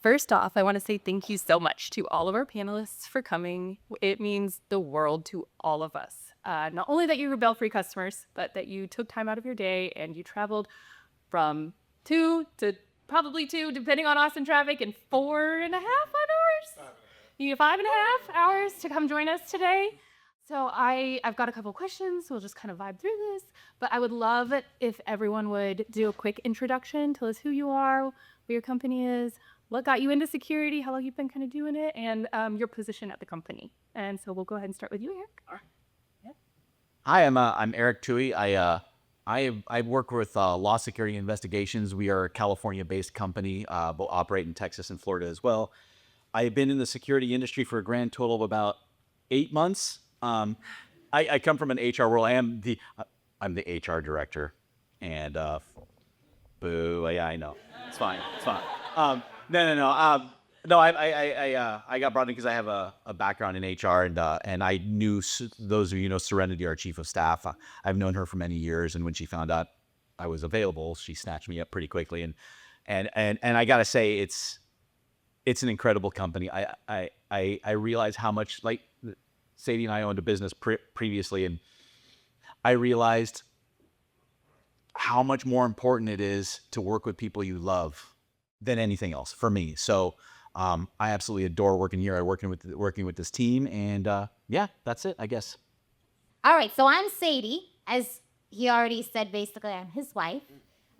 First off, I want to say thank you so much to all of our panelists for coming. It means the world to all of us. Not only that you were Belfry customers, but that you took time out of your day and you traveled from 2 to probably 2, depending on Austin traffic, and 4.5 hours? You have 5.5 hours to come join us today. So I've got a couple questions. We'll just kind of vibe through this. But I would love it if everyone would do a quick introduction. Tell us who you are, what your company is, what got you into security, how long you've been kind of doing it, and your position at the company. And so we'll go ahead and start with you, Eric. All right. Yeah. Hi, I'm Eric Tui. I work with Law Security Investigations. We are a California-based company, but operate in Texas and Florida as well. I've been in the security industry for a grand total of about 8 months. I come from an HR world. I'm the HR director, and boo. Yeah, I know. It's fine. It's fine. No. I got brought in because I have a background in HR, and I knew those of you know Serenity, our chief of staff. I've known her for many years, and when she found out I was available, she snatched me up pretty quickly. And I gotta say, it's an incredible company. I realize how much, like Sadie and I owned a business previously, and I realized how much more important it is to work with people you love than anything else for me. So I absolutely adore working here. Working with this team, and yeah, that's it, I guess. All right, so I'm Sadie. As he already said, basically, I'm his wife.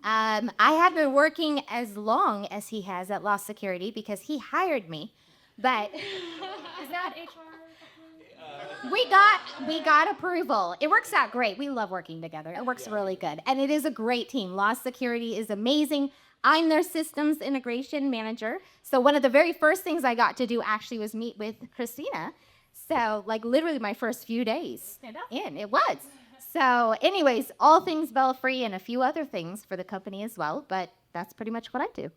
I have been working as long as he has at Law Security because he hired me, but Is that HR? we got approval. It works out great. We love working together. It works really good, and it is a great team. Law Security is amazing. I'm their systems integration manager. So one of the very first things I got to do actually was meet with Christina. So like literally my first few days in, it was. So anyways, all things Belfry and a few other things for the company as well. But that's pretty much what I do.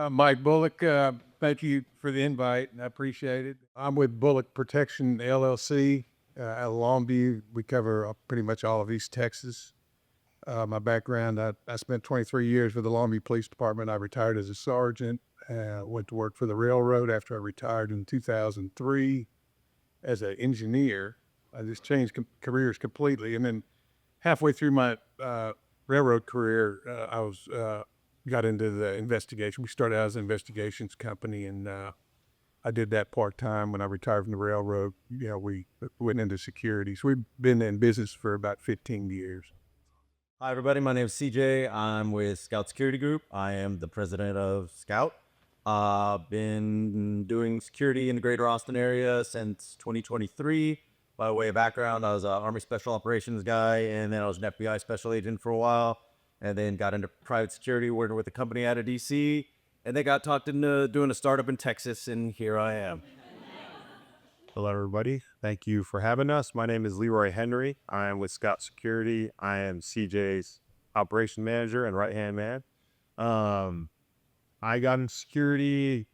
Mike Bullock, thank you for the invite. I appreciate it. I'm with Bullock Protection LLC out of Longview. We cover pretty much all of East Texas. My background, I spent 23 years with the Longview Police Department. I retired as a sergeant, went to work for the railroad after I retired in 2003 as an engineer. I just changed careers completely. And then halfway through my railroad career, I got into the investigation. We started out as an investigations company, and I did that part-time. When I retired from the railroad, we went into security. So we've been in business for about 15 years. Hi, everybody. My name is CJ. I'm with Scout Security Group. I am the president of Scout. Been doing security in the greater Austin area since 2023. By way of background, I was an Army Special Operations guy, and then I was an FBI Special Agent for a while, and then got into private security, working with a company out of DC, and they got talked into doing a startup in Texas, and here I am. Hello, everybody. Thank you for having us. My name is Leroy Henry. I am with Scout Security. I am CJ's operation manager and right-hand man. I got in security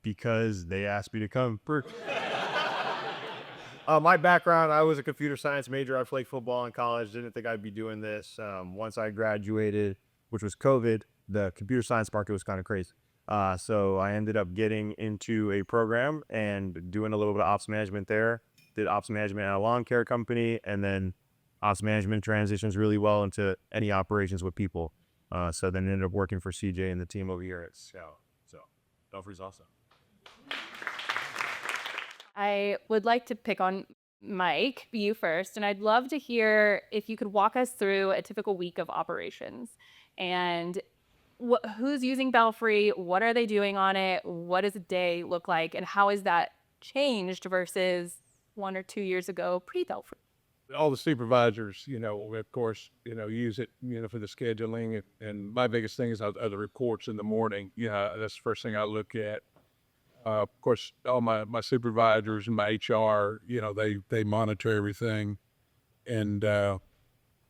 because they asked me to come. My background, I was a computer science major. I played football in college. Didn't think I'd be doing this. Once I graduated, which was COVID, the computer science market was kind of crazy. So I ended up getting into a program and doing a little bit of ops management there. Did ops management at a lawn care company, and then ops management transitions really well into any operations with people. So then ended up working for CJ and the team over here at Scout. So Belfry's awesome. I would like to pick on Mike, you first, and I'd love to hear if you could walk us through a typical week of operations and who's using Belfry, what are they doing on it, what does a day look like, and how has that changed versus 1 or 2 years ago pre-Belfry? All the supervisors, of course, use it, for the scheduling. And my biggest thing is the reports in the morning. That's the first thing I look at. Of course, all my supervisors and my HR, they monitor everything. And,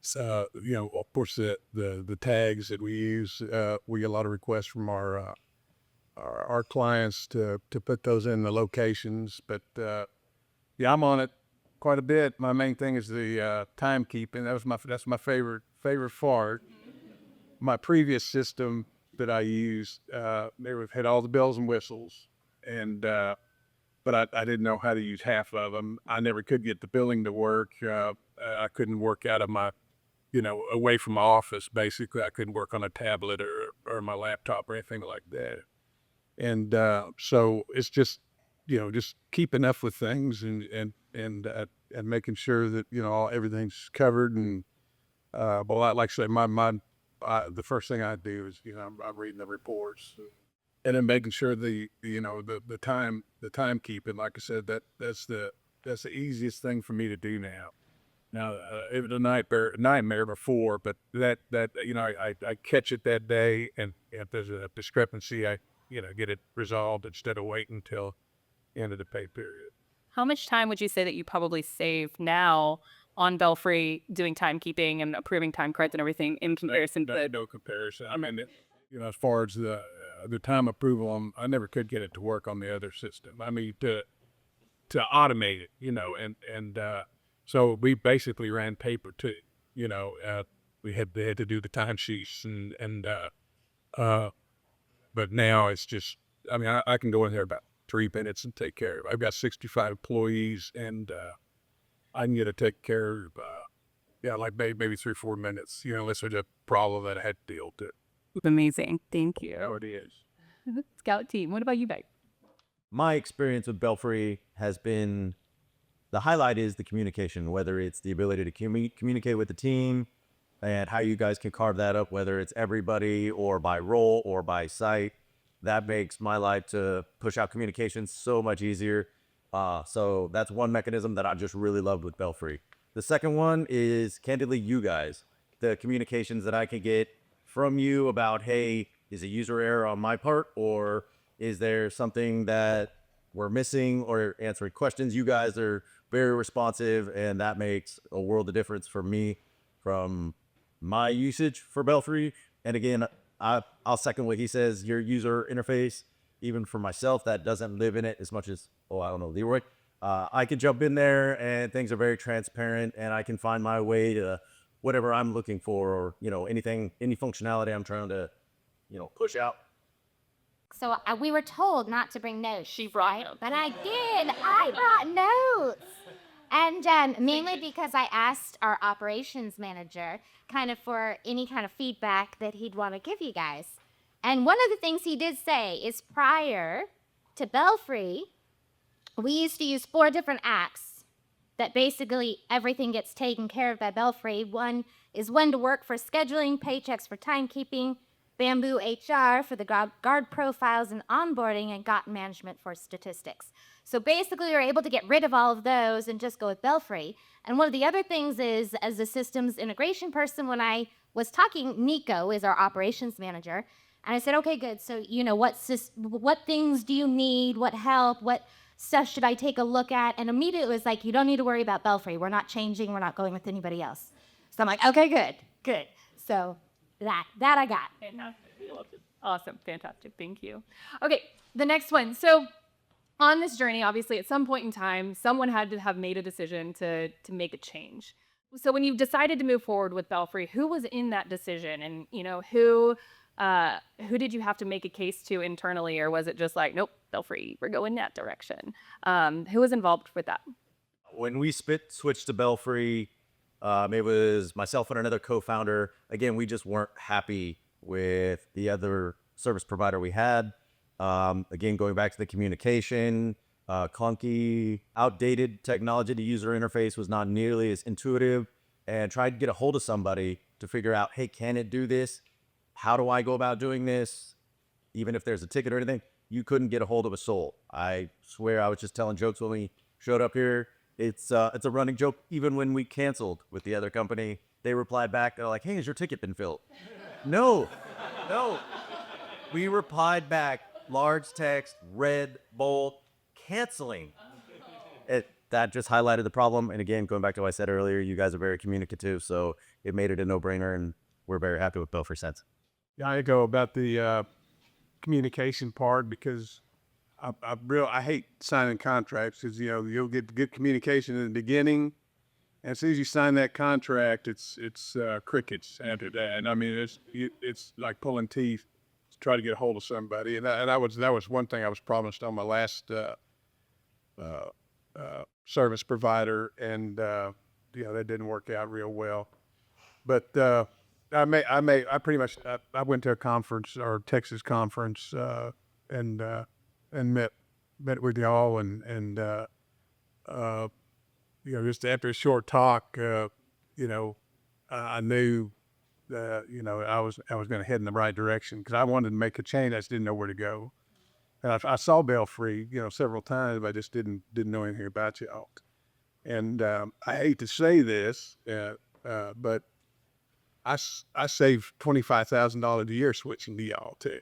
so, of course, the tags that we use, we get a lot of requests from our clients to put those in the locations. But, yeah, I'm on it quite a bit. My main thing is the timekeeping. That's my favorite part. My previous system, that I used, had all the bells and whistles, and but I didn't know how to use half of them. I never could get the billing to work. I couldn't work out of my, away from my office. Basically, I couldn't work on a tablet or my laptop or anything like that. And so it's just, just keeping up with things and making sure that everything's covered. And well, like I say, the first thing I do is I'm reading the reports and then making sure the timekeeping. Like I said, that's the easiest thing for me to do now. Now it was a nightmare before, but that I catch it that day, and if there's a discrepancy, I get it resolved instead of waiting until end of the pay period. How much time would you say that you probably save now on Belfry doing timekeeping and approving time cards and everything in comparison to No comparison. I mean, as far as the time approval, I never could get it to work on the other system. I mean, to automate it, and so we basically ran paper too. They had to do the timesheets but now it's just, I mean, I can go in there about 3 minutes and take care of it. I've got 65 employees, and I can get it taken care of, like maybe 3 or 4 minutes, unless there's a problem that I had to deal with. Amazing. Thank you. How it is. Scout team. What about you, Beck? My experience with Belfry has been, the highlight is the communication, whether it's the ability to communicate with the team and how you guys can carve that up, whether it's everybody or by role or by site. That makes my life to push out communication so much easier. So that's one mechanism that I just really loved with Belfry. The second one is candidly you guys. The communications that I can get from you about, hey, is a user error on my part, or is there something that we're missing, or answering questions. You guys are very responsive, and that makes a world of difference for me from my usage for Belfry. And again, I'll second what he says, your user interface, even for myself that doesn't live in it as much as, I don't know, Leroy. I can jump in there and things are very transparent, and I can find my way to whatever I'm looking for, or, any functionality I'm trying to, push out. So we were told not to bring notes. She brought them. But I did. I brought notes. And mainly because I asked our operations manager kind of for any kind of feedback that he'd want to give you guys. And one of the things he did say is prior to Belfry, we used to use 4 different apps that basically everything gets taken care of by Belfry. One is When to Work for scheduling, Paychecks for timekeeping, Bamboo HR for the guard profiles and onboarding, and Got Management for statistics. So basically, we were able to get rid of all of those and just go with Belfry. And one of the other things is, as a systems integration person, when I was talking, Nico is our operations manager, and I said, okay, good. So, what things do you need? What help? What stuff should I take a look at? And immediately it was like, you don't need to worry about Belfry. We're not changing. We're not going with anybody else. So I'm like, okay, good. So that I got. Awesome. Fantastic. Thank you. Okay, the next one. So on this journey, obviously, at some point in time, someone had to have made a decision to make a change. So when you decided to move forward with Belfry, who was in that decision? And, who did you have to make a case to internally? Or was it just like, nope, Belfry, we're going that direction? Who was involved with that? When we switched to Belfry, it was myself and another co-founder. Again, we just weren't happy with the other service provider we had. Again, going back to the communication, clunky, outdated technology. The user interface was not nearly as intuitive, and tried to get a hold of somebody to figure out, hey, can it do this? How do I go about doing this? Even if there's a ticket or anything, you couldn't get a hold of a soul. I swear I was just telling jokes when we showed up here. It's a running joke. Even when we canceled with the other company, they replied back. They're like, hey, has your ticket been filled? No. We replied back, large text, red, bold, canceling. That just highlighted the problem. And again, going back to what I said earlier, you guys are very communicative, so it made it a no-brainer, and we're very happy with Belfry since. Yeah, I go about the communication part, because I hate signing contracts, because you'll get good communication in the beginning, and as soon as you sign that contract, it's crickets after that. And I mean, it's like pulling teeth. try to get a hold of somebody, and that was one thing I was promised on my last service provider, and that didn't work out real well. But I pretty much I went to a conference or Texas conference and met with y'all and just after a short talk, I knew I was going to head in the right direction because I wanted to make a change. I just didn't know where to go. And I saw Belfry, several times, but I just didn't know anything about y'all. And I hate to say this, but I saved $25,000 a year switching to y'all too.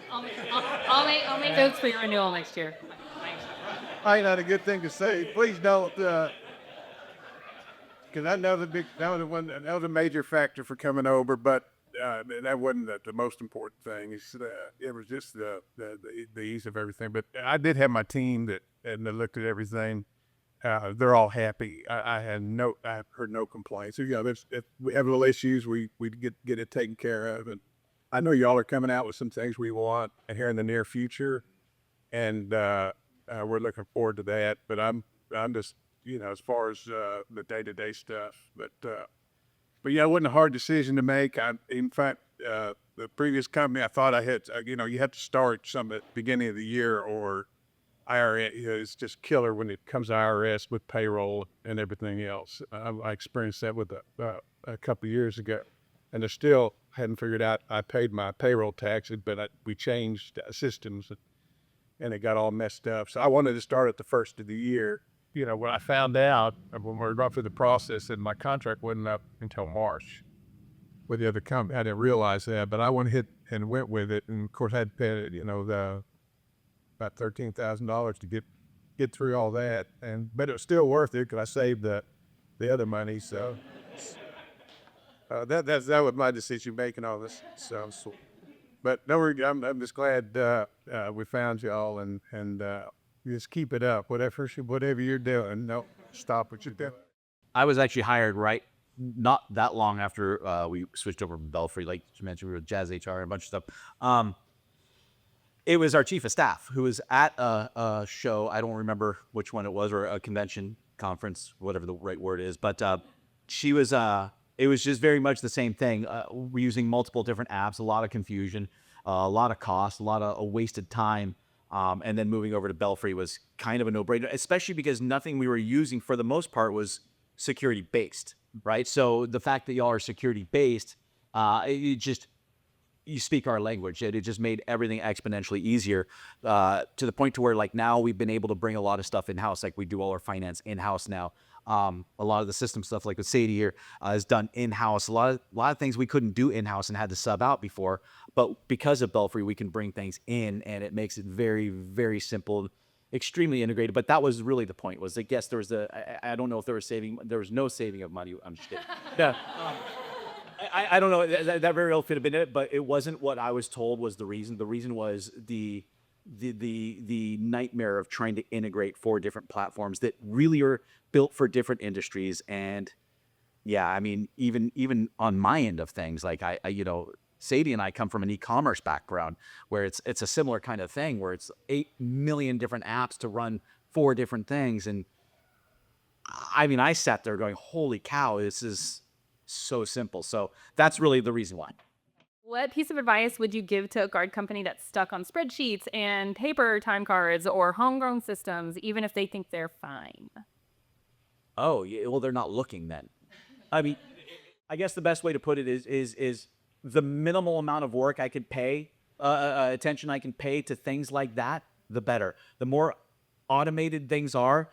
I'll make notes for your renewal next year. Probably not a good thing to say. Please don't, because I know that was a major factor for coming over, but that wasn't the most important thing. It was just the ease of everything. But I did have my team that looked at everything. They're all happy. I heard no complaints. So, if we have little issues, we get it taken care of. And I know y'all are coming out with some things we want here in the near future, and we're looking forward to that. But I'm just as far as the day-to-day stuff. But it wasn't a hard decision to make. In fact, the previous company, I thought I had you have to start some at the beginning of the year or IRS. It's just killer when it comes to IRS with payroll and everything else. I experienced that with a couple of years ago, and I still hadn't figured out. I paid my payroll taxes, but we changed systems, and it got all messed up. So I wanted to start at the first of the year. When I found out when we were going through the process that my contract wasn't up until March with the other company, I didn't realize that, but I went with it, and of course I had to pay about $13,000 to get through all that, but it was still worth it because I saved the other money. So that was my decision making all this. So, but no, I'm just glad we found y'all, and you just keep it up. Whatever you're doing, don't stop what you're doing. I was actually hired not that long after we switched over to Belfry. Like you mentioned, we were with Jazz HR and a bunch of stuff. It was our chief of staff who was at a show. I don't remember which one it was, or a convention, conference, whatever the right word is. But she was. It was just very much the same thing. We're using multiple different apps, a lot of confusion, a lot of cost, a lot of wasted time. And then moving over to Belfry was kind of a no-brainer, especially because nothing we were using for the most part was security-based, right? So the fact that y'all are security-based, you speak our language. It just made everything exponentially easier to the point to where now we've been able to bring a lot of stuff in-house. Like we do all our finance in-house now. A lot of the system stuff, like with Sadie here, is done in-house. A lot of things we couldn't do in-house and had to sub out before. But because of Belfry, we can bring things in, and it makes it very, very simple, extremely integrated. But that was really the point. Was that yes, there was I don't know if there was no saving of money. I'm just kidding. Yeah. I don't know. That very well could have been it, but it wasn't what I was told was the reason. The reason was the nightmare of trying to integrate 4 different platforms that really are built for different industries. And yeah, I mean, even on my end of things, like I Sadie and I come from an e-commerce background where it's a similar kind of thing where it's 8 million different apps to run 4 different things. And I mean, I sat there going, holy cow, this is so simple. So that's really the reason why. What piece of advice would you give to a guard company that's stuck on spreadsheets and paper time cards or homegrown systems, even if they think they're fine? Oh, yeah, well, they're not looking then. I mean, I guess the best way to put it is the minimal amount of work I could pay, attention I can pay to things like that, the better. The more automated things are,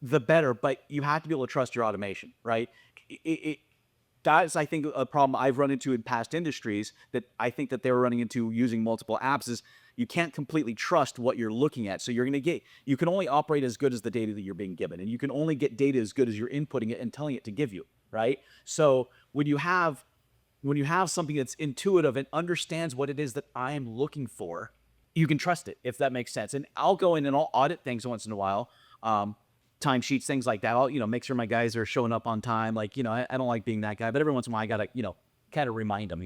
the better. But you have to be able to trust your automation, right? That's, I think, a problem I've run into in past industries that I think that they were running into using multiple apps is you can't completely trust what you're looking at. So you can only operate as good as the data that you're being given. And you can only get data as good as you're inputting it and telling it to give you, right? So when you have something that's intuitive and understands what it is that I'm looking for, you can trust it, if that makes sense. And I'll go in and I'll audit things once in a while. timesheets, things like that. I'll, make sure my guys are showing up on time. Like, I don't like being that guy, but every once in a while I gotta, kind of remind them,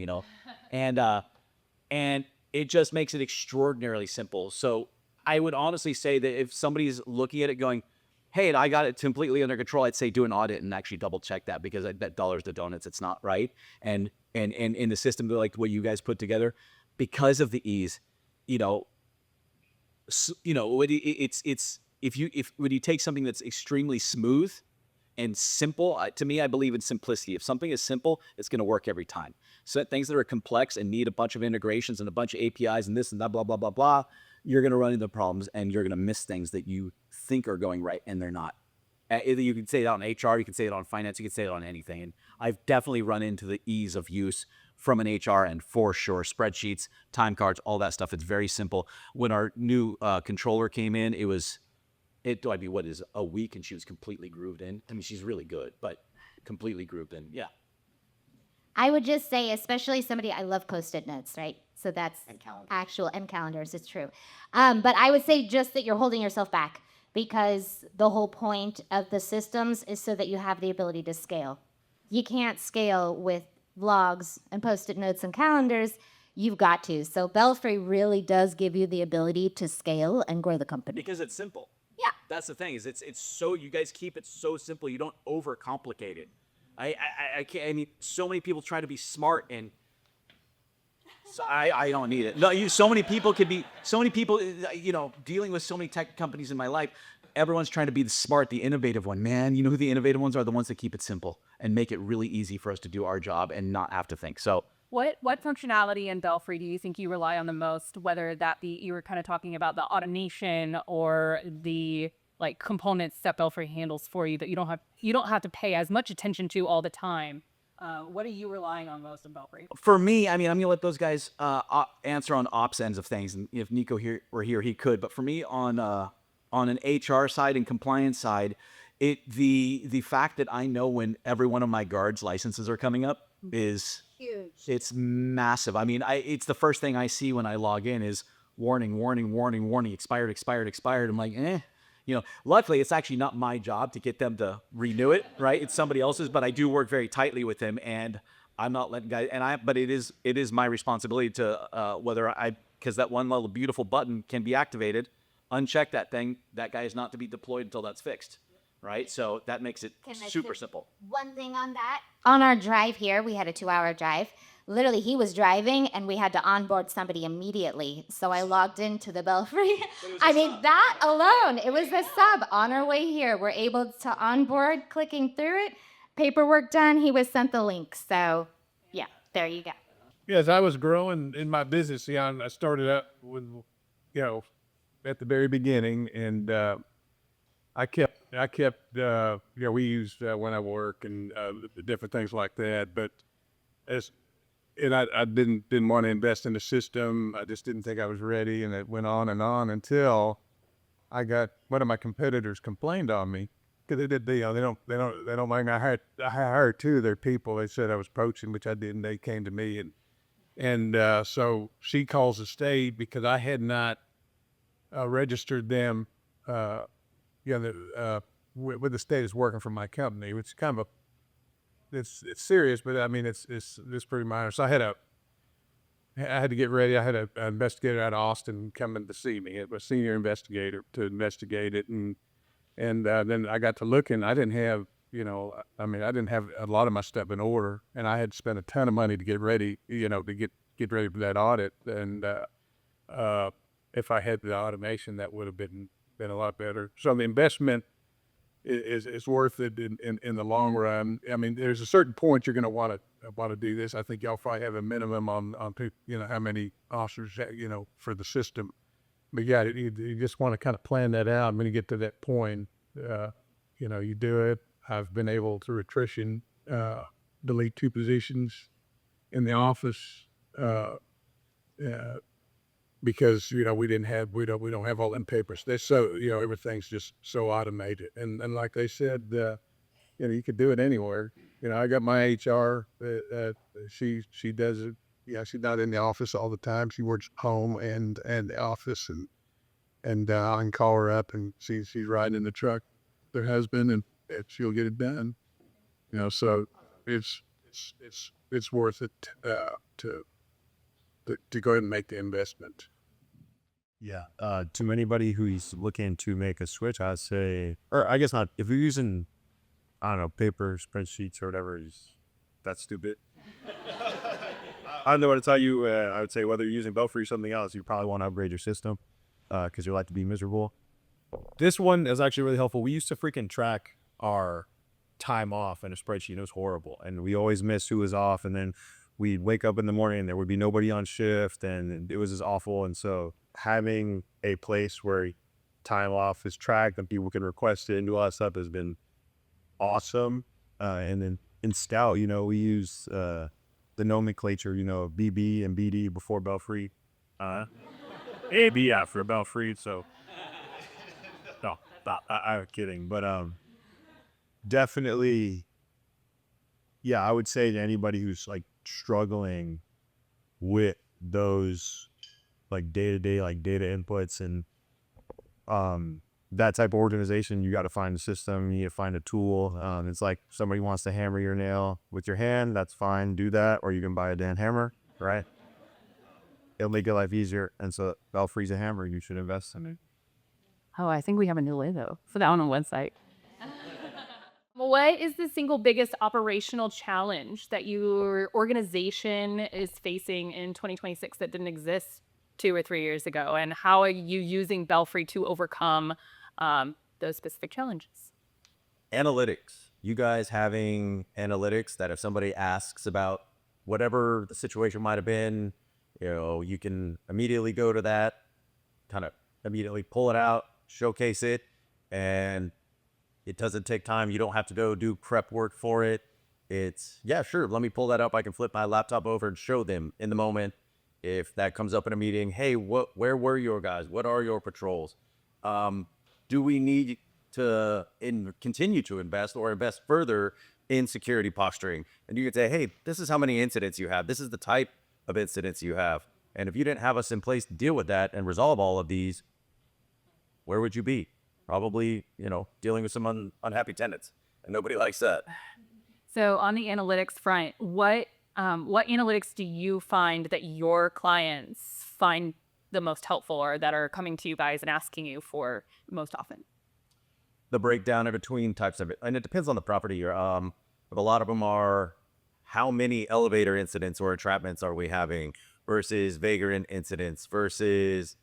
and it just makes it extraordinarily simple. So I would honestly say that if somebody's looking at it going, hey, I got it completely under control, I'd say do an audit and actually double check that, because I bet dollars to donuts it's not right. And in the system, like what you guys put together, because of the ease, it's if when you take something that's extremely smooth and simple, to me, I believe in simplicity. If something is simple, it's going to work every time. So things that are complex and need a bunch of integrations and a bunch of APIs and this and that, blah, blah, blah, blah, you're going to run into problems and you're going to miss things that you think are going right and they're not. Either you can say it on HR, you can say it on finance, you can say it on anything. And I've definitely run into the ease of use from an HR end for sure. Spreadsheets, time cards, all that stuff. It's very simple. When our new controller came in, what is a week, and she was completely grooved in. I mean, she's really good, but completely grooved in. Yeah. I would just say, especially I love Post-it notes, right? So that's actual, and calendars, it's true. But I would say just that you're holding yourself back, because the whole point of the systems is so that you have the ability to scale. You can't scale with logs and Post-it notes and calendars. You've got to. So Belfry really does give you the ability to scale and grow the company. Because it's simple. Yeah. That's the thing, is it's so, you guys keep it so simple. You don't overcomplicate it. I can't, I mean, so many people try to be smart, and so I don't need it. No, so many people, dealing with so many tech companies in my life, everyone's trying to be the smart, the innovative one. Man, you know who the innovative ones are? The ones that keep it simple and make it really easy for us to do our job and not have to think. So What functionality in Belfry do you think you rely on the most, whether that be, you were kind of talking about the automation or the components that Belfry handles for you that you don't have to pay as much attention to all the time? What are you relying on most in Belfry? for me, I mean, I'm gonna let those guys answer on ops ends of things, and if Nico were here, he could. But for me, on an HR side and compliance side, the fact that I know when every one of my guards' licenses are coming up is Huge. it's massive. I mean, it's the first thing I see when I log in is warning, warning, warning, warning, expired, expired, expired. I'm like, luckily it's actually not my job to get them to renew it, right? It's somebody else's, but I do work very tightly with them, and I'm not letting guys, but it is my responsibility to, because that one little beautiful button can be activated, uncheck that thing, that guy is not to be deployed until that's fixed, right? So that makes it super simple. One thing on that. On our drive here, we had a 2-hour drive. Literally, he was driving and we had to onboard somebody immediately. So I logged into the Belfry. I mean, that alone, it was a sub. On our way here, we're able to onboard, clicking through it, paperwork done. He was sent the link. So yeah, there you go. Yes, I was growing in my business. I started out with, at the very beginning, and I kept, we used when I work and different things like that. But I didn't want to invest in the system. I just didn't think I was ready, and it went on until I got one of my competitors complained on me because they don't mind. I hired two of their people. They said I was poaching, which I didn't. They came to me, and so she calls the state because I had not registered them. With the state is working for my company, which is kind of it's serious, but I mean it's pretty minor. So I had to get ready. I had an investigator out of Austin coming to see me, a senior investigator to investigate it, and then I got to looking. I didn't have I didn't have a lot of my stuff in order, and I had spent a ton of money to get ready, to get ready for that audit. And if I had the automation, that would have been a lot better. So the investment is worth it in the long run. I mean, there's a certain point you're going to want to do this. I think y'all probably have a minimum on how many officers for the system. But yeah, you just want to kind of plan that out. When you get to that point, you do it. I've been able to attrition, delete 2 positions in the office. Because we don't have all them papers. They're so everything's just so automated, and like they said, you could do it anywhere. I got my HR. She does it. Yeah, she's not in the office all the time. She works home and the office, and I can call her up and she's riding in the truck their husband, and she'll get it done. So it's worth it to go ahead and make the investment. Yeah. To anybody who's looking to make a switch, I'd say, or I guess not. If you're using, I don't know, paper spreadsheets or whatever, that's stupid. I don't know what to tell you. I would say whether you're using Belfry or something else, you probably want to upgrade your system because you like to be miserable. This one is actually really helpful. We used to freaking track our time off in a spreadsheet. It was horrible, and we always missed who was off. And then we'd wake up in the morning and there would be nobody on shift, and it was just awful. And so having a place where time off is tracked and people can request it and do all that stuff has been awesome. And then in Scout, we use the nomenclature, BB and BD before Belfry. AB after Belfry. So no, I'm kidding. But definitely, yeah, I would say to anybody who's like struggling with those like day-to-day like data inputs and that type of organization, you got to find a system, you need to find a tool. It's like somebody wants to hammer your nail with your hand, that's fine, do that, or you can buy a damn hammer, right? It'll make your life easier. And so Belfry's a hammer, you should invest in it. Oh, I think we have a new logo for that on the website. What is the single biggest operational challenge that your organization is facing in 2026 that didn't exist 2 or 3 years ago? And how are you using Belfry to overcome those specific challenges? Analytics. You guys having analytics that if somebody asks about whatever the situation might have been, you can immediately go to that, kind of immediately pull it out, showcase it, and it doesn't take time. You don't have to go do prep work for it. It's, yeah, sure, let me pull that up. I can flip my laptop over and show them in the moment. If that comes up in a meeting, hey, where were your guys? What are your patrols? Do we need to continue to invest or invest further in security posturing? And you could say, hey, this is how many incidents you have. This is the type of incidents you have. And if you didn't have us in place to deal with that and resolve all of these, where would you be? Probably, dealing with some unhappy tenants, and nobody likes that. So on the analytics front, what analytics do you find that your clients find the most helpful or that are coming to you guys and asking you for most often? The breakdown in between types of it, and it depends on the property you're but a lot of them are how many elevator incidents or entrapments are we having versus vagrant incidents versus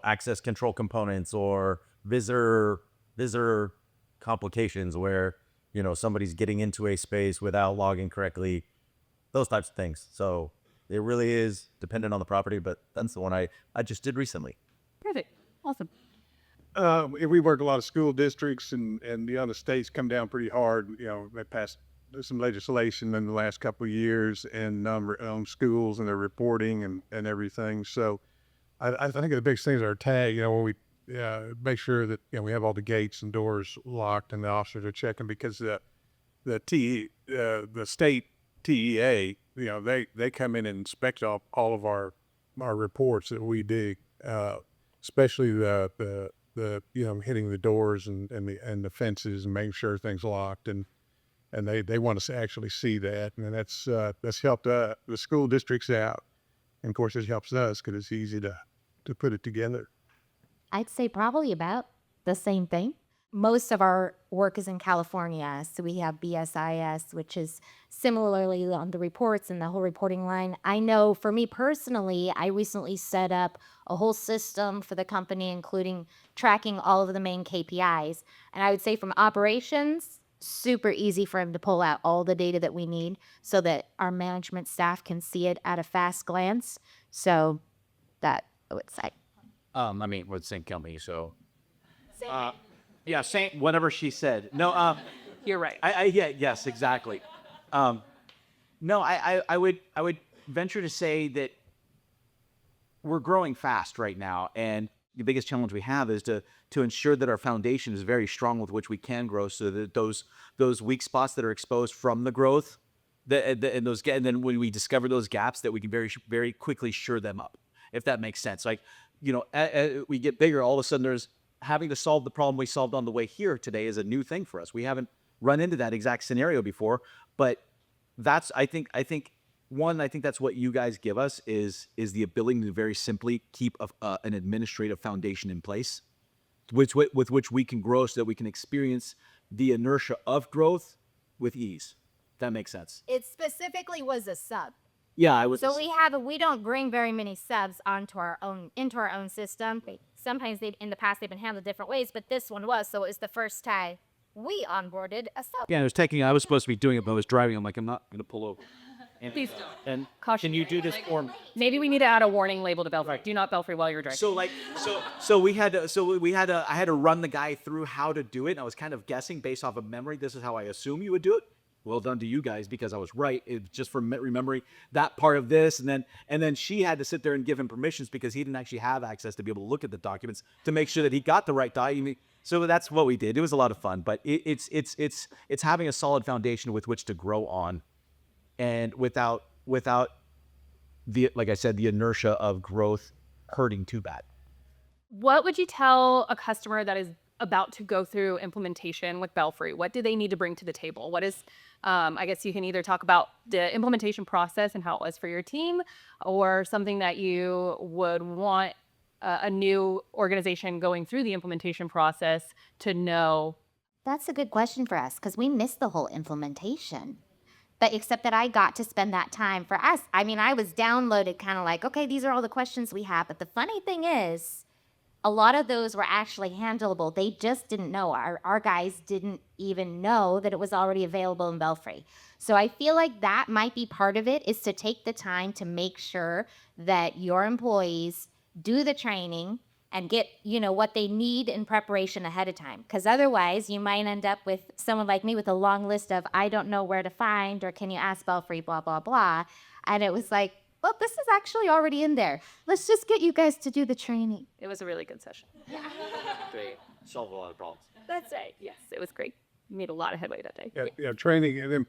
access control components or visitor complications where somebody's getting into a space without logging correctly, those types of things. So it really is dependent on the property, but that's the one I just did recently. Perfect. Awesome. We work a lot of school districts, and the states come down pretty hard. They passed some legislation in the last couple of years and on schools and their reporting and everything. So I think the biggest things are tag. When we make sure that we have all the gates and doors locked and the officers are checking, because the state TEA, they come in and inspect all of our reports that we do, especially the hitting the doors and the fences and making sure things locked, and they want us to actually see that, and that's helped the school districts out, and of course it helps us because it's easy to put it together. I'd say probably about the same thing. Most of our work is in California, so we have BSIS, which is similarly on the reports and the whole reporting line. I know for me personally, I recently set up a whole system for the company, including tracking all of the main KPIs. And I would say from operations, super easy for him to pull out all the data that we need so that our management staff can see it at a fast glance. So that I would say. We're the same company, so. Yeah, same. Whatever she said. No. You're right. Yes, exactly. No, I would venture to say that we're growing fast right now, and the biggest challenge we have is to ensure that our foundation is very strong with which we can grow, so that those weak spots that are exposed from the growth, and then when we discover those gaps, that we can very very quickly shore them up, if that makes sense. Like, as we get bigger, all of a sudden there's having to solve the problem we solved on the way here today is a new thing for us. We haven't run into that exact scenario before, but that's, I think that's what you guys give us is the ability to very simply keep an administrative foundation in place, with which we can grow so that we can experience the inertia of growth with ease. That makes sense. It specifically was a sub. Yeah, I was. So we don't bring very many subs into our own system. Sometimes in the past they've been handled different ways, but this one was, so it was the first time we onboarded a sub. Yeah, I was supposed to be doing it, but I was driving. I'm like, I'm not going to pull over. And, Please and caution. can you do this for me? Maybe we need to add a warning label to Belfry. Do not Belfry while you're driving. I had to run the guy through how to do it. And I was kind of guessing based off of memory. This is how I assume you would do it. Well done to you guys, because I was right. It's just for remembering that part of this, and then she had to sit there and give him permissions because he didn't actually have access to be able to look at the documents to make sure that he got the right document. So that's what we did. It was a lot of fun, but it's having a solid foundation with which to grow on, and without the, like I said, the inertia of growth hurting too bad. What would you tell a customer that is about to go through implementation with Belfry? What do they need to bring to the table? What is, I guess you can either talk about the implementation process and how it was for your team, or something that you would want a new organization going through the implementation process to know. That's a good question for us because we missed the whole implementation. But except that I got to spend that time for us. I mean, I was downloaded kind of like, okay, these are all the questions we have. But the funny thing is, a lot of those were actually handleable. They just didn't know. Our guys didn't even know that it was already available in Belfry. So I feel like that might be part of it, is to take the time to make sure that your employees do the training and get, what they need in preparation ahead of time. Because otherwise, you might end up with someone like me with a long list of, I don't know where to find, or can you ask Belfry, blah, blah, blah. And it was like, well, this is actually already in there. Let's just get you guys to do the training. It was a really good session. Great. Solve a lot of problems. That's right. Yes, it was great. We made a lot of headway that day. Yeah, training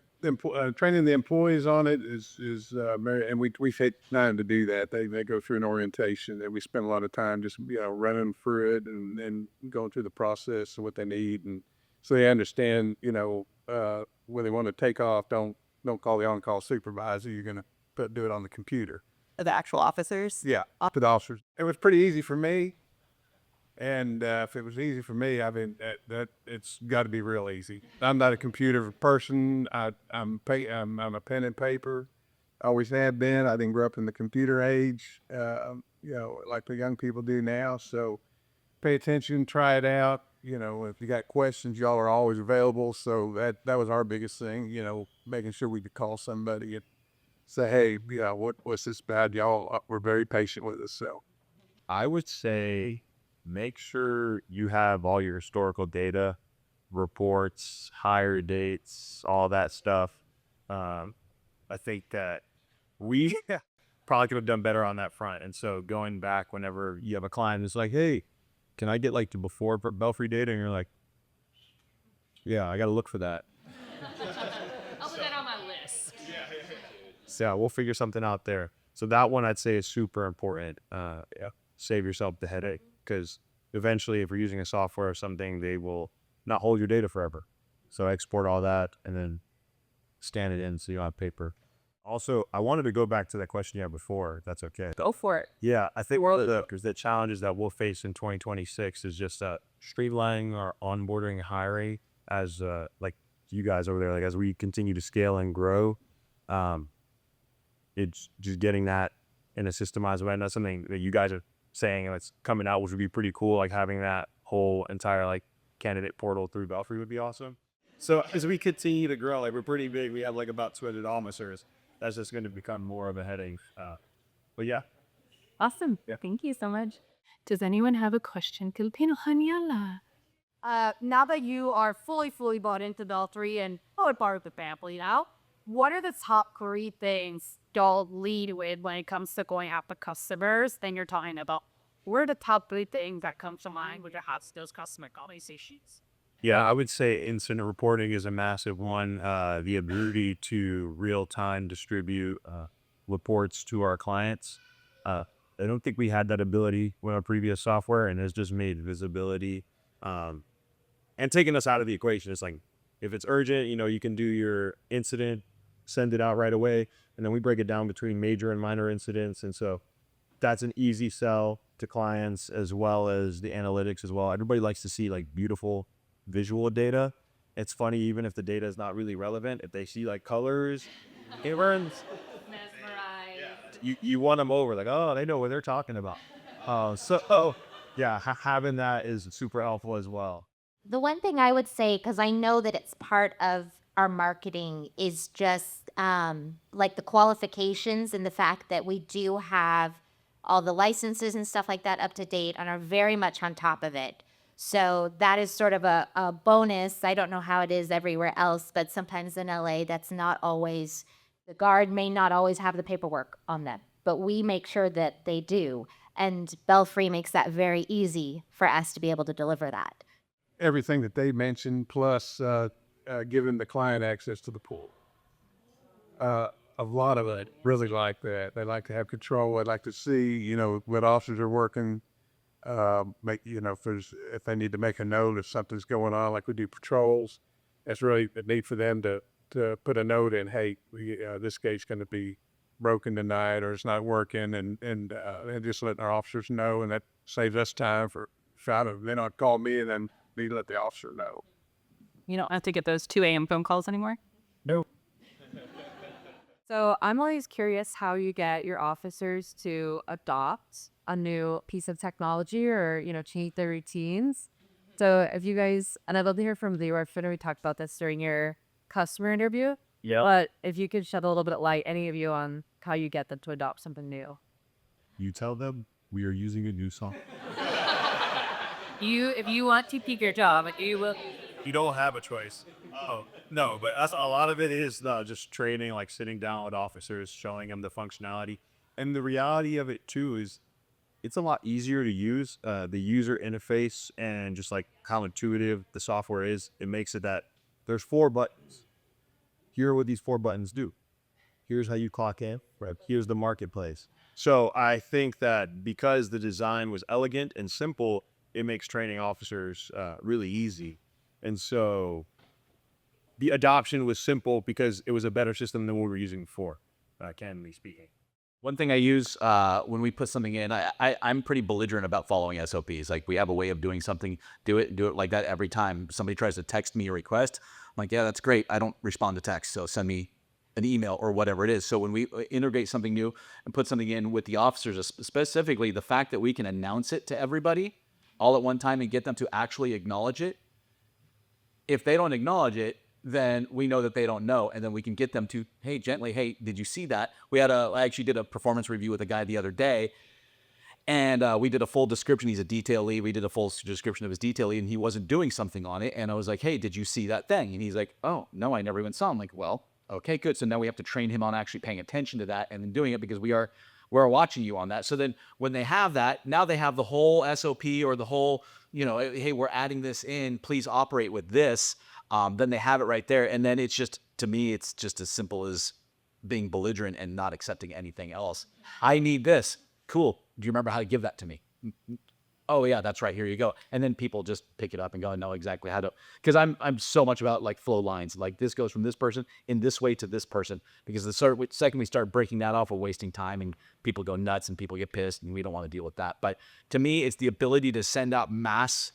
training the employees on it is very, and we take time to do that. They go through an orientation, and we spend a lot of time just running through it and going through the process of what they need, and so they understand. When they want to take off, don't call the on-call supervisor. You're gonna do it on the computer. The actual officers? Yeah, to the officers. It was pretty easy for me. And if it was easy for me, I mean, that it's got to be real easy. I'm not a computer person. I'm a pen and paper. Always have been. I didn't grow up in the computer age, like the young people do now. So pay attention, try it out. If you got questions, y'all are always available. So that was our biggest thing, making sure we could call somebody and say, hey, what's this bad? Y'all were very patient with us. So I would say make sure you have all your historical data, reports, hire dates, all that stuff. I think that we probably could have done better on that front. And so going back whenever you have a client that's like, hey, can I get like the before Belfry data? And you're like, yeah, I got to look for that. I'll put that on my list. So yeah, we'll figure something out there. So that one I'd say is super important. Save yourself the headache, because eventually if you're using a software or something, they will not hold your data forever. So export all that and then scan it in so you don't have paper. Also, I wanted to go back to that question you had before, if that's okay. Go for it. Yeah, I think one of the challenges that we'll face in 2026 is just streamlining our onboarding and hiring as like you guys over there, like as we continue to scale and grow. It's just getting that in a systemized way. And that's something that you guys are saying it's coming out, which would be pretty cool. Like having that whole entire like candidate portal through Belfry would be awesome. So as we continue to grow, like we're pretty big. We have like about 200 officers. That's just going to become more of a headache. But yeah. Awesome. Yeah. Thank you so much. Does anyone have a question? Now that you are fully bought into Belfry and part of the family now, what are the top 3 things y'all lead with when it comes to going after customers? Then you're talking about, what are the top 3 things that come to mind with your hot skills customer conversations? Yeah, I would say incident reporting is a massive one. The ability to real-time distribute reports to our clients. I don't think we had that ability with our previous software, and it's just made visibility and taking us out of the equation. It's like, if it's urgent, you can do your incident, send it out right away, and then we break it down between major and minor incidents. And so that's an easy sell to clients, as well as the analytics as well. Everybody likes to see like beautiful visual data. It's funny, even if the data is not really relevant, if they see like colors, it runs. You won them over, like, oh, they know what they're talking about. Having that is super helpful as well. The one thing I would say, because I know that it's part of our marketing, is just like the qualifications and the fact that we do have all the licenses and stuff like that up to date and are very much on top of it. So that is sort of a bonus. I don't know how it is everywhere else, but sometimes in LA, that's not always, the guard may not always have the paperwork on them, but we make sure that they do. And Belfry makes that very easy for us to be able to deliver that. Everything that they mentioned, plus giving the client access to the pool. A lot of it really like that. They like to have control. They like to see, what officers are working. If they need to make a note if something's going on, like we do patrols, that's really the need for them to put a note in. Hey, this gate's going to be broken tonight, or it's not working, and just letting our officers know, and that saves us time for trying to then not call me and then me let the officer know. You don't have to get those 2 a.m. phone calls anymore? No. So I'm always curious how you get your officers to adopt a new piece of technology or, change their routines. So if you guys, and I'd love to hear from Leroy, I know we talked about this during your customer interview. Yeah. But if you could shed a little bit of light, any of you, on how you get them to adopt something new. You tell them we are using a new software. If you want to keep your job, you will. You don't have a choice. Oh, no, but that's a lot of it is just training, like sitting down with officers, showing them the functionality. And the reality of it too is it's a lot easier to use. The user interface and just like how intuitive the software is, it makes it that there's 4 buttons. Here are what these 4 buttons do. Here's how you clock in. Right. Here's the marketplace. So I think that because the design was elegant and simple, it makes training officers really easy. And so the adoption was simple because it was a better system than what we were using before, candidly speaking. One thing I use when we put something in, I'm pretty belligerent about following SOPs. Like, we have a way of doing something, do it like that every time. Somebody tries to text me a request, I'm like, yeah, that's great. I don't respond to text, so send me an email or whatever it is. So when we integrate something new and put something in with the officers, specifically the fact that we can announce it to everybody all at one time and get them to actually acknowledge it. If they don't acknowledge it, then we know that they don't know, and then we can get them to, hey, gently, hey, did you see that? I actually did a performance review with a guy the other day, and we did a full description. He's a detail lead. We did a full description of his detail lead, and he wasn't doing something on it. And I was like, hey, did you see that thing? And he's like, oh, no, I never even saw him. I'm like, well, okay, good. So now we have to train him on actually paying attention to that and then doing it, because we're watching you on that. So then when they have that, now they have the whole SOP or the whole, hey, we're adding this in, please operate with this. Then they have it right there. And then it's just, to me, it's just as simple as being belligerent and not accepting anything else. I need this. Cool. Do you remember how to give that to me? Oh yeah, that's right. Here you go. And then people just pick it up and go, know exactly how to, because I'm so much about like flow lines. Like, this goes from this person in this way to this person, because the second we start breaking that off, we're wasting time and people go nuts and people get pissed, and we don't want to deal with that. But to me, it's the ability to send out mass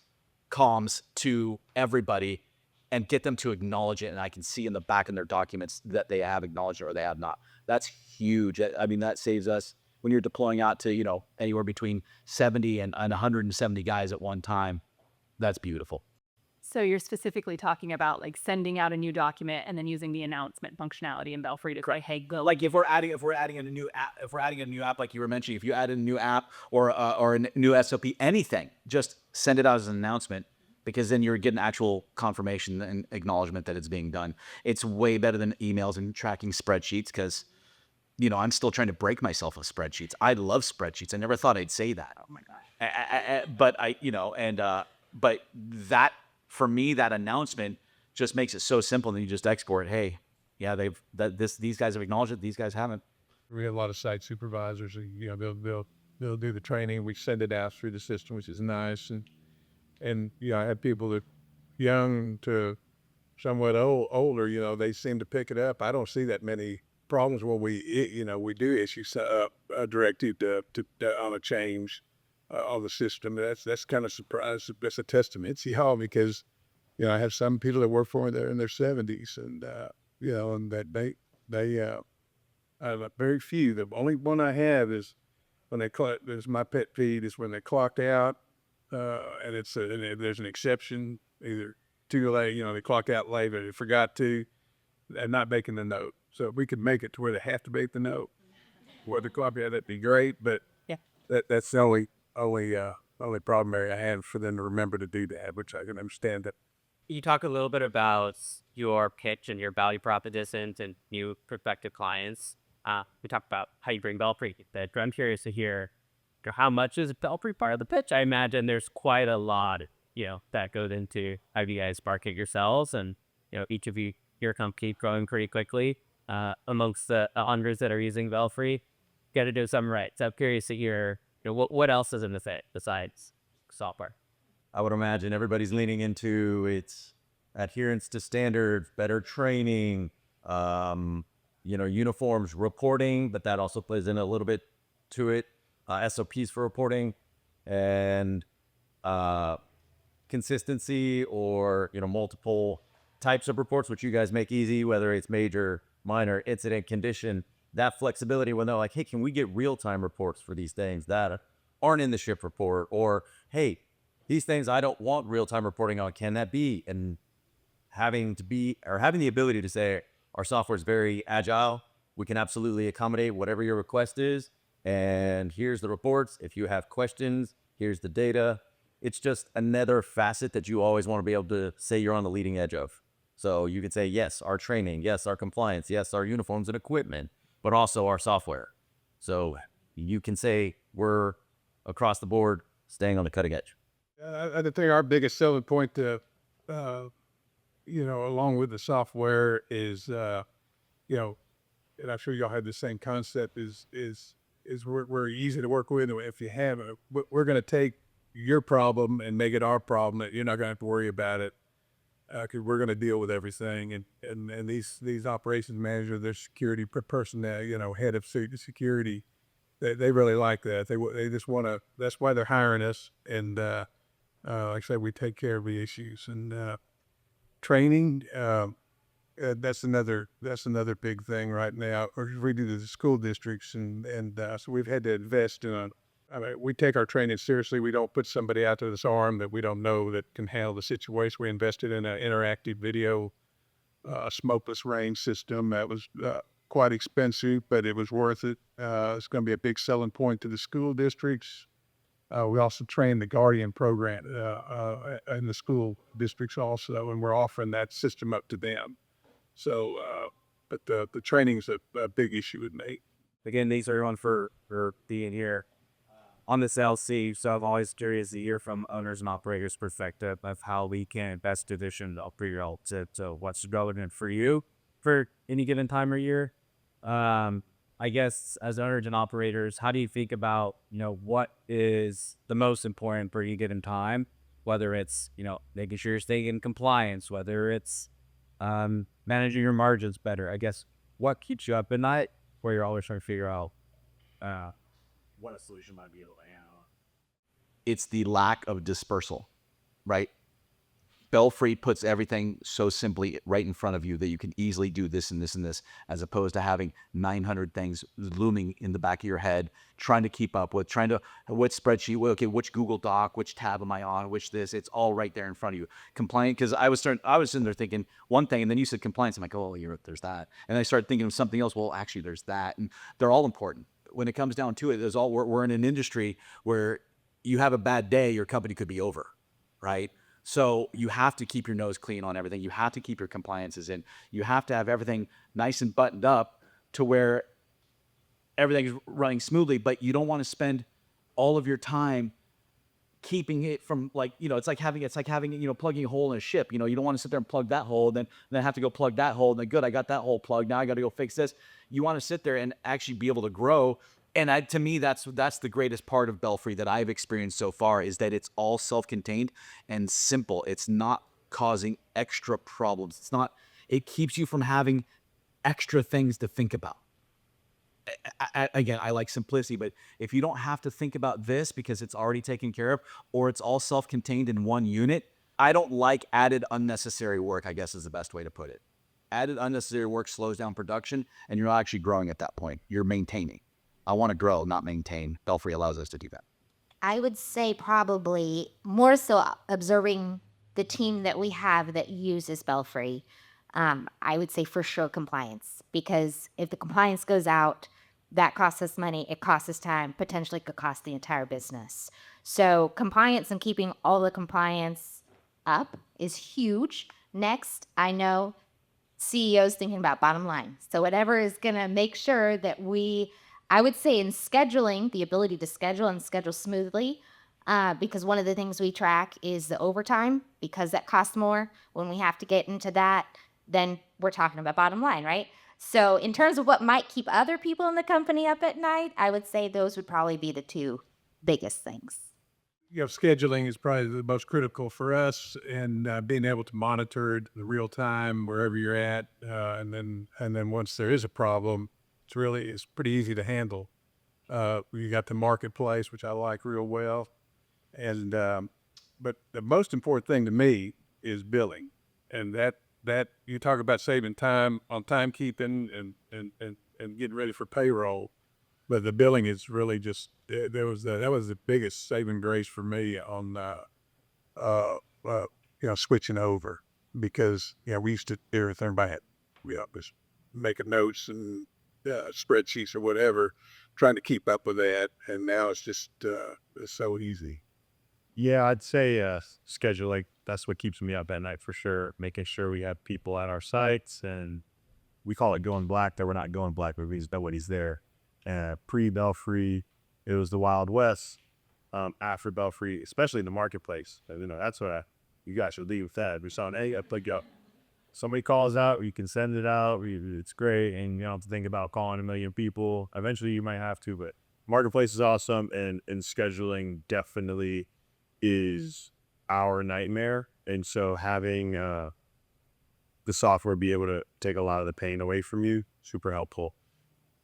comms to everybody and get them to acknowledge it. And I can see in the back in their documents that they have acknowledged it or they have not. That's huge. I mean, that saves us when you're deploying out to, anywhere between 70 and 170 guys at one time. That's beautiful. So you're specifically talking about like sending out a new document and then using the announcement functionality in Belfry to say, hey, go. Like if we're adding a new app, like you were mentioning, if you add a new app or a new SOP, anything, just send it out as an announcement, because then you're getting actual confirmation and acknowledgement that it's being done. It's way better than emails and tracking spreadsheets, because I'm still trying to break myself with spreadsheets. I love spreadsheets. I never thought I'd say that. Oh my gosh. But that, for me, that announcement just makes it so simple. Then you just export, hey, yeah, these guys have acknowledged it. These guys haven't. We have a lot of site supervisors. They'll they'll do the training. We send it out through the system, which is nice. And I have people that young to somewhat older, they seem to pick it up. I don't see that many problems when we do issue a directive on a change on the system. That's kind of surprise. That's a testament to y'all because, I have some people that work for me there in their 70s and, and that they very few. The only one I have is when there's my pet peeve is when they clocked out, and there's an exception, either too late, they clock out late, or they forgot to, and not making the note. So if we could make it to where they have to make the note, where the clock out, that'd be great. But Yeah. that's the only problem area I have for them to remember to do that, which I can understand that. You talk a little bit about your pitch and your value proposition to new prospective clients. We talked about how you bring Belfry, but I'm curious to hear how much is Belfry part of the pitch? I imagine there's quite a lot, that goes into how you guys market yourselves, and each of you, your company growing pretty quickly amongst the hundreds that are using Belfry. Got to do something right. So I'm curious to hear, what else is in the fit besides software? I would imagine everybody's leaning into its adherence to standards, better training, uniforms, reporting, but that also plays in a little bit to it, SOPs for reporting, and consistency or, multiple types of reports, which you guys make easy, whether it's major, minor, incident, condition, that flexibility when they're like, hey, can we get real-time reports for these things that aren't in the ship report? Or, hey, these things I don't want real-time reporting on, can that be? And having the ability to say, our software is very agile. We can absolutely accommodate whatever your request is. And here's the reports. If you have questions, here's the data. It's just another facet that you always want to be able to say you're on the leading edge of. So you can say, yes, our training, yes, our compliance, yes, our uniforms and equipment, but also our software. So you can say we're across the board staying on the cutting edge. I think our biggest selling point to, along with the software is, and I'm sure y'all have the same concept, is we're easy to work with. If you have we're going to take your problem and make it our problem. You're not going to have to worry about it because we're going to deal with everything. And these operations managers, their security personnel, head of security, they really like that. They just want to. That's why they're hiring us. And like I said, we take care of the issues and training. That's another big thing right now. Or we do the school districts, and so we've had to invest in. We take our training seriously. We don't put somebody out to this arm that we don't know that can handle the situation. We invested in an interactive video, smokeless range system that was quite expensive, but it was worth it. It's going to be a big selling point to the school districts. We also train the Guardian program in the school districts also, and we're offering that system up to them. So, but the training is a big issue with me. Again, thanks everyone for being here on this LC. So I'm always curious to hear from owners and operators' perspective of how we can best position the payroll to what's relevant for you for any given time or year. I guess as owners and operators, how do you think about, what is the most important for any given time, whether it's, making sure you're staying in compliance, whether it's managing your margins better. I guess what keeps you up at night where you're always trying to figure out what a solution might be. It's the lack of dispersal, right? Belfry puts everything so simply right in front of you that you can easily do this and this and this, as opposed to having 900 things looming in the back of your head, trying to keep up with, what spreadsheet, okay, which Google Doc, which tab am I on, which this, it's all right there in front of you. Compliant, because I was sitting there thinking one thing, and then you said compliance, I'm like, oh, there's that. And I started thinking of something else, well, actually, there's that. And they're all important. When it comes down to it, we're in an industry where you have a bad day, your company could be over, right? So you have to keep your nose clean on everything. You have to keep your compliances in. You have to have everything nice and buttoned up to where everything's running smoothly, but you don't want to spend all of your time keeping it from it's like having plugging a hole in a ship. You don't want to sit there and plug that hole, then have to go plug that hole. And then good, I got that hole plugged. Now I got to go fix this. You want to sit there and actually be able to grow And to me, that's the greatest part of Belfry that I've experienced so far, is that it's all self-contained and simple. It's not causing extra problems. It's not. It keeps you from having extra things to think about. Again, I like simplicity, but if you don't have to think about this because it's already taken care of, or it's all self-contained in one unit, I don't like added unnecessary work, I guess is the best way to put it. Added unnecessary work slows down production, and you're not actually growing at that point. You're maintaining. I want to grow, not maintain. Belfry allows us to do that. I would say probably more so observing the team that we have that uses Belfry. I would say for sure compliance, because if the compliance goes out, that costs us money, it costs us time, potentially could cost the entire business. So compliance and keeping all the compliance up is huge. Next, I know CEOs thinking about bottom line. So whatever is going to make sure that I would say in scheduling, the ability to schedule and schedule smoothly, because one of the things we track is the overtime, because that costs more. When we have to get into that, then we're talking about bottom line, right? So in terms of what might keep other people in the company up at night, I would say those would probably be the two biggest things. Scheduling is probably the most critical for us, and being able to monitor it in real time wherever you're at, and then once there is a problem, it's pretty easy to handle. You got the marketplace, which I like real well, and but the most important thing to me is billing, and that you talk about saving time on timekeeping and getting ready for payroll. But the billing is really just that was the biggest saving grace for me on switching over, because we used to do everything. Everybody had was making notes and spreadsheets or whatever, trying to keep up with that, and now it's just it's so easy. Yeah, I'd say scheduling. That's what keeps me up at night for sure. Making sure we have people at our sites, and we call it going black. That we're not going black, but nobody's there. Pre-Belfry, it was the Wild West. After Belfry, especially in the marketplace, that's what you guys should leave with that. We're saying, hey, yo, somebody calls out, you can send it out. It's great, and you don't have to think about calling a million people. Eventually, you might have to, but marketplace is awesome, and scheduling definitely is our nightmare. And so having the software be able to take a lot of the pain away from you, super helpful.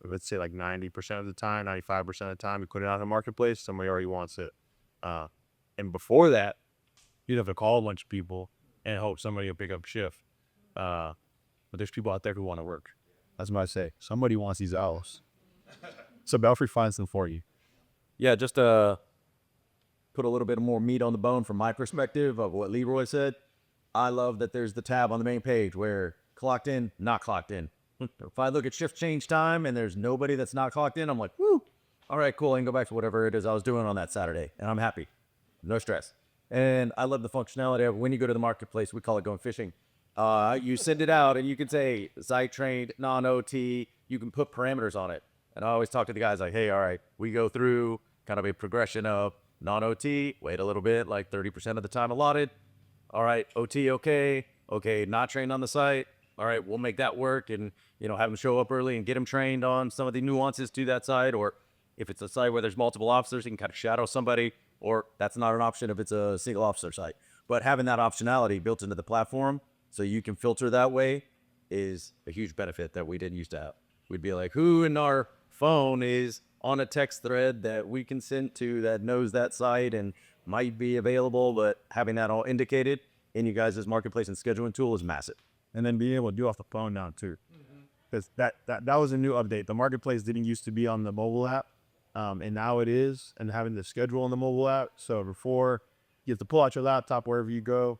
Let's say like 90% of the time, 95% of the time, you put it out in the marketplace, somebody already wants it. And before that, you'd have to call a bunch of people and hope somebody will pick up shift. But there's people out there who want to work. That's what I say. Somebody wants these hours. So Belfry finds them for you. Yeah, just put a little bit more meat on the bone from my perspective of what Leroy said. I love that there's the tab on the main page where clocked in, not clocked in. If I look at shift change time and there's nobody that's not clocked in, I'm like, whoo, all right, cool. I can go back to whatever it is I was doing on that Saturday, and I'm happy. No stress. And I love the functionality of when you go to the marketplace, we call it going fishing. You send it out and you can say site trained, non-OT. You can put parameters on it. And I always talk to the guys like, hey, all right, we go through kind of a progression of non-OT, wait a little bit, like 30% of the time allotted. All right, OT, okay, not trained on the site. All right, we'll make that work, and have them show up early and get them trained on some of the nuances to that site. Or if it's a site where there's multiple officers, you can kind of shadow somebody, or that's not an option if it's a single officer site. But having that optionality built into the platform so you can filter that way is a huge benefit that we didn't used to have. We'd be like, who in our phone is on a text thread that we can send to that knows that site and might be available, but having that all indicated in you guys' marketplace and scheduling tool is massive. And then being able to do off the phone now too. Because that was a new update. The marketplace didn't used to be on the mobile app, and now it is, and having the schedule on the mobile app. So before, you have to pull out your laptop wherever you go.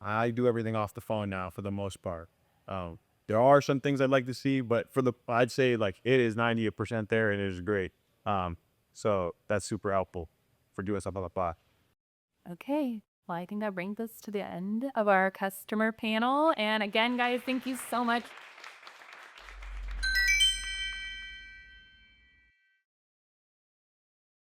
I do everything off the phone now for the most part. There are some things I'd like to see, but I'd say like it is 90% there, and it is great. So that's super helpful for doing stuff on the fly. Okay. Well, I think that brings us to the end of our customer panel. And again, guys, thank you so much